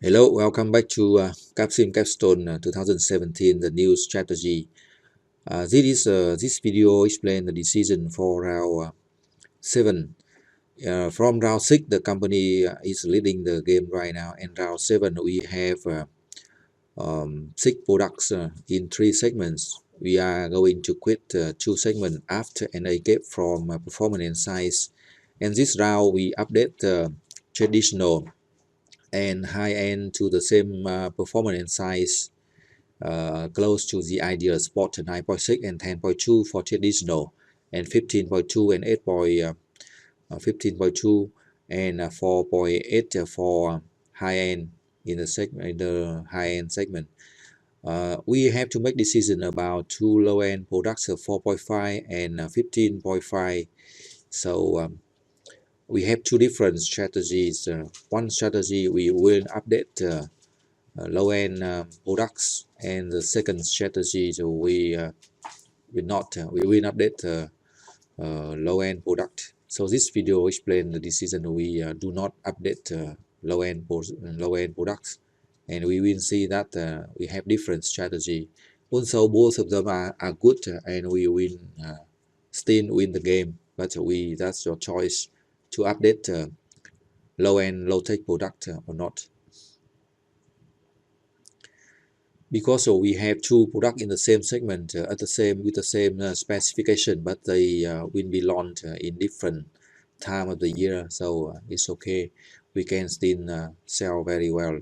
Hello, welcome back to CapSim CapStone 2017, the new strategy. This video explain the decision for round 7. From round 6, the company is leading the game right now, and round 7 we have 6 products in 3 segments. We are going to quit 2 segments after an escape from performance and size. And this round we update traditional and high-end to the same performance and size, close to the ideal spot 9.6 and 10.2 for traditional, and 15.2 and 15.2 and 4.8 for high-end in the high-end segment. We have to make decision about two low-end products, 4.5 and 15.5. So we have two different strategies. One strategy we will update low-end products, and the second strategy we will update low-end product. So this video explain the decision we do not update low-end products, and we will see that we have different strategy. Also, both of them are good, and we will still win the game. But that's your choice to update low-end low-tech product or not. Because we have two products in the same segment with the same specification, but they will be launched in different time of the year, so it's okay, we can still sell very well.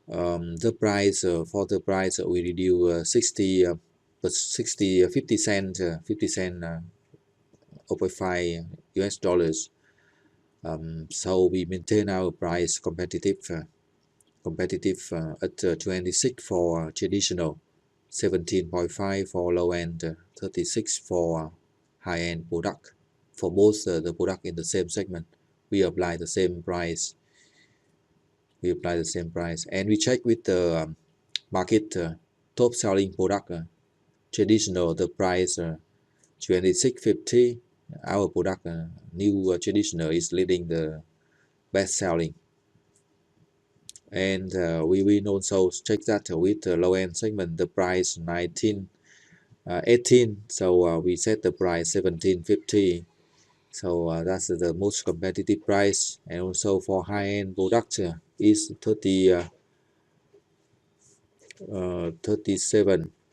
The price for the price we reduce 50 cent 0.5 US dollars. So we maintain our price competitive at 26 for traditional, 17.5 for low end, 36 for high end product. For both the product in the same segment, we apply the same price. And we check with the market top selling product. Traditional, the price 26.50. Our product new traditional is leading the best selling. And we will also check that with the low end segment, the price 18, so we set the price 17.50, so that's the most competitive price. And also for high end product is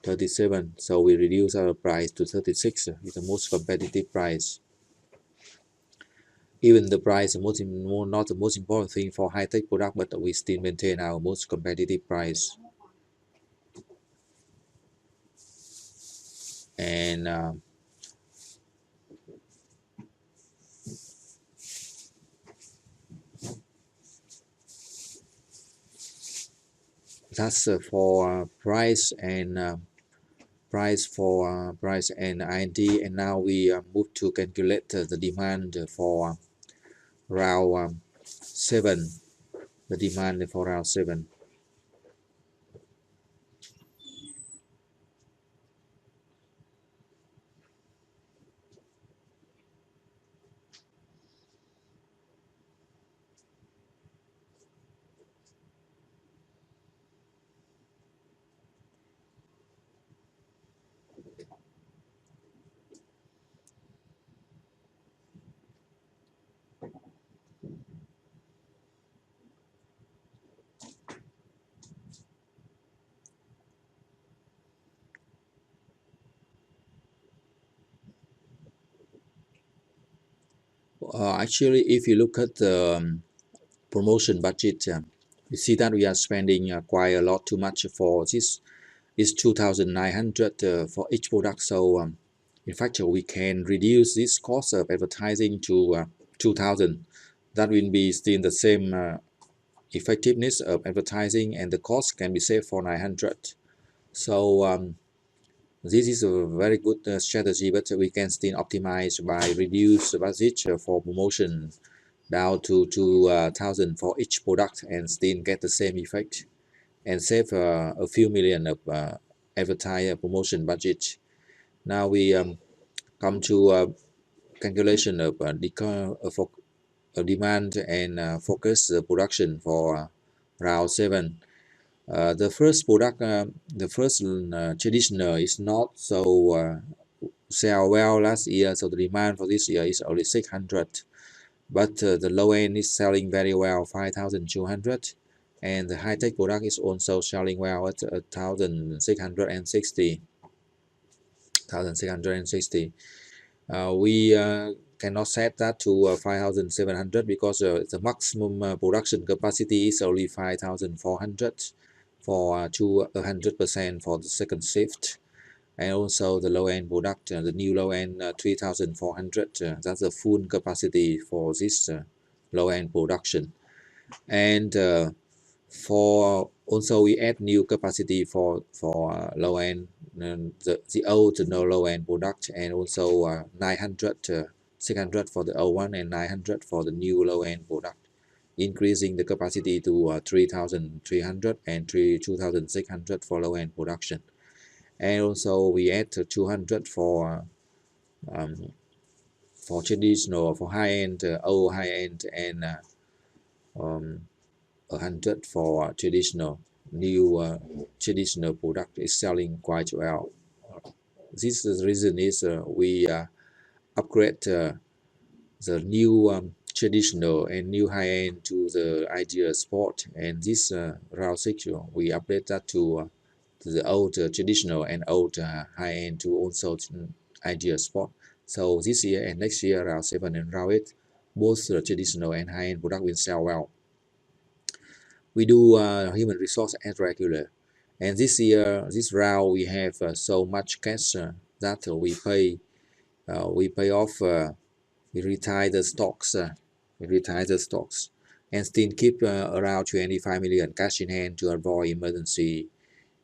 37, so we reduce our price to 36 is the most competitive price. Even the price not the most important thing for high-tech product, but we still maintain our most competitive price. And that's for price and INT. And now we move to calculate the demand for round 7. The demand for round 7. Actually, if you look at the promotion budget, you see that we are spending quite a lot too much for this. Is 2,900 for each product. So in fact, we can reduce this cost of advertising to 2,000. That will be still the same effectiveness of advertising, and the cost can be saved for 900. So this is a very good strategy, but we can still optimize by reduce the budget for promotion down to 2,000 for each product, and still get the same effect and save a few million of advertise promotion budget. Now we come to calculation of demand and focus production for round 7. The first product, the first traditional is not so sell well last year, so the demand for this year is only 600. But the low end is selling very well, 5,200, and the high tech product is also selling well at 1,660. 1,660. We cannot set that to 5,700 because the maximum production capacity is only 5,400 for 100% for the second shift. And also the low end product, the new low end 3,400, that's the full capacity for this low end production. And for also we add new capacity for low end, the old to no low end product, and also 900, 600 for the old one and 900 for the new low end product, increasing the capacity to 3,300 and 2,600 for low end production. And also we add 200 for traditional, for high end, old high end, and 100 for traditional. New traditional product is selling quite well. This is the reason is we upgrade the new traditional and new high end to the ideal sport, and this round 6 we update that to the old traditional and old high end to also ideal sport. So this year and next year, round 7 and round 8, both the traditional and high end product will sell well. We do human resource as regular, and this year, this round, we have so much cash that we pay off, we retire the stocks, and still keep around 25 million cash in hand to avoid emergency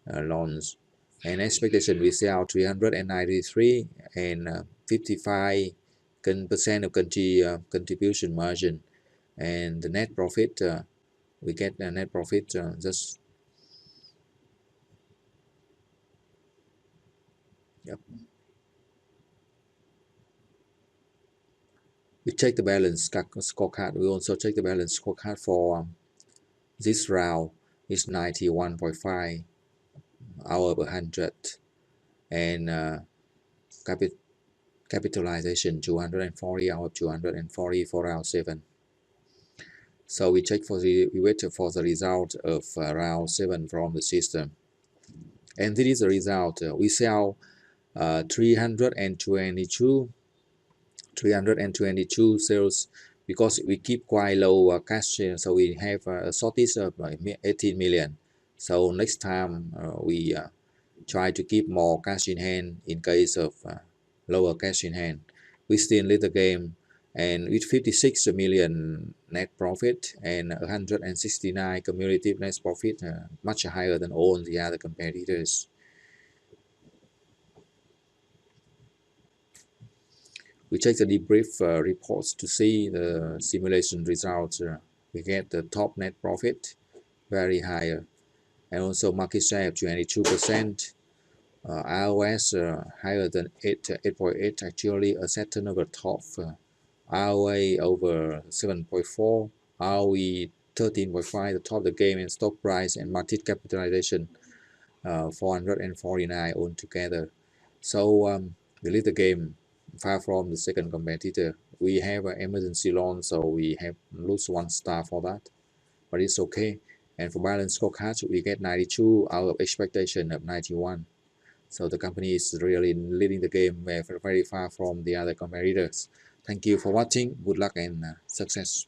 loans. And expectation we sell 393 and 55% of contribution margin, and the net profit we get a net profit just yep. We check the balance scorecard. We also check the balance scorecard for this round is 91.5 hour per 100, and capitalization 240 hour 240 for round 7. So we check for we wait for the result of round 7 from the system, and this is the result. We sell 322 sales because we keep quite low cash, so we have a shortage of 18 million. So next time we try to keep more cash in hand in case of lower cash in hand. We still lead the game, and with 56 million net profit and 169 cumulative net profit, much higher than all the other competitors. We check the debrief reports to see the simulation results. We get the top net profit very higher, and also market share of 22%. iOS higher than 8.8, actually a set turnover top. ROA over 7.4, ROE 13.5, the top of the game, and stock price and market capitalization 449 altogether. So we lead the game far from the second competitor. We have an emergency loan, so we have lose 1 star for that, but it's okay. And for balance scorecard, we get 92 out of expectation of 91. So the company is really leading the game very far from the other competitors. Thank you for watching. Good luck and success.